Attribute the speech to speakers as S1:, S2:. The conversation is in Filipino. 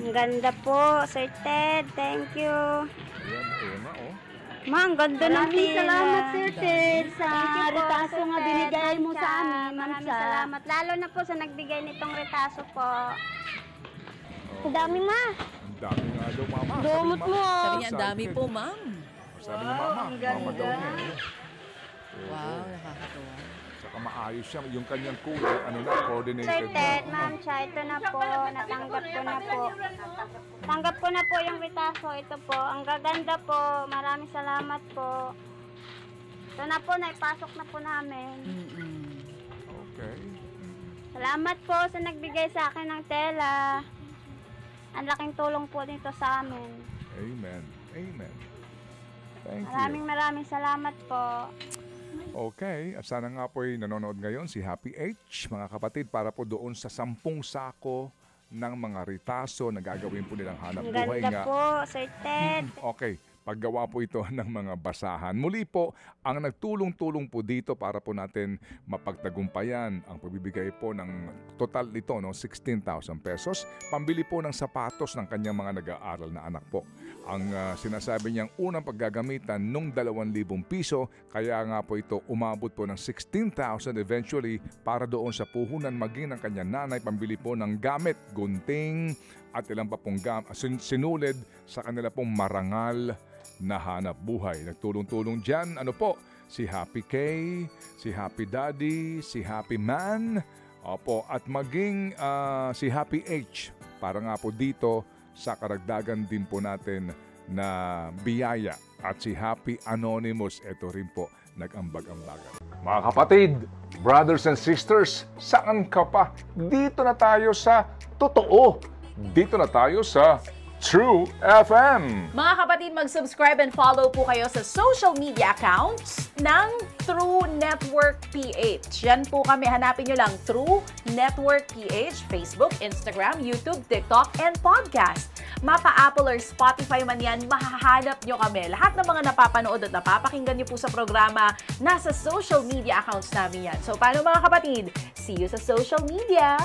S1: Ang ganda po, Sir Ted. Thank you.
S2: Ayan, ayan na, oh.
S1: Ma, ang ganda ng
S3: Maraming
S1: tela.
S3: salamat, Sir Ted, sa
S1: Thank you po,
S3: retaso
S1: Sir
S3: nga
S1: Ted,
S3: binigay mo
S1: Ma'am
S3: sa
S1: Cha.
S3: amin, Ma'am
S1: Maraming
S3: Cha.
S1: salamat. Lalo na po sa nagbigay nitong retaso po.
S3: Ang dami, Ma.
S2: Ang dami nga daw, Mama.
S3: Dumot
S2: Sabi ni
S3: mo.
S2: Mama.
S4: Sabi niya, ang dami po, ma'am.
S2: Sabi ni Mama.
S1: ang
S2: Mama daw
S1: ganda.
S2: niya.
S4: Wow, nakakatuwa.
S2: Saka maayos siya. Yung kanyang kulay, ano na, coordinated
S1: Sir
S2: na.
S1: Ted, Ma'am Cha, ito na po. Natanggap ko na po. Tanggap ko na po yung retaso. Ito po. Ang gaganda po. Maraming salamat po. Ito na po. Naipasok na po namin.
S2: Okay.
S1: Salamat po sa nagbigay sa akin ng tela. Ang laking tulong po nito sa amin.
S2: Amen. Amen. Thank you.
S1: Maraming salamat po.
S2: Okay, at sana nga po ay nanonood ngayon si Happy H, mga kapatid, para po doon sa 10 sako ng mga ritaso na gagawin po nilang hanap
S1: Ang
S2: buhay
S1: ganda
S2: nga.
S1: po, Sir Ted.
S2: Okay, paggawa po ito ng mga basahan. Muli po, ang nagtulong-tulong po dito para po natin mapagtagumpayan ang pagbibigay po ng total nito, no, 16,000 pesos. Pambili po ng sapatos ng kanyang mga nag-aaral na anak po. Ang sinasabi niyang unang paggagamitan nung 2,000 piso, kaya nga po ito umabot po ng 16,000 eventually para doon sa puhunan maging ng kanyang nanay, pambili po ng gamit, gunting at ilang pa pong sinulid sa kanila pong marangal na hanap buhay. Nagtulong-tulong dyan, ano po, si Happy K, si Happy Daddy, si Happy Man, opo, at maging si Happy H, para nga po dito sa karagdagan din po natin na biyaya. At si Happy Anonymous, ito rin po, nag-ambag-ambagan. Mga kapatid, brothers and sisters, saan ka pa? Dito na tayo sa totoo. Dito na tayo sa True FM.
S4: Mga kapatid, mag-subscribe and follow po kayo sa social media accounts ng True Network PH. Yan po kami, hanapin nyo lang True Network PH, Facebook, Instagram, YouTube, TikTok, and podcast. Mapa Apple or Spotify man yan, mahahanap nyo kami. Lahat ng mga napapanood at napapakinggan nyo po sa programa, nasa social media accounts namin yan. So, paano mga kapatid? See you sa social media!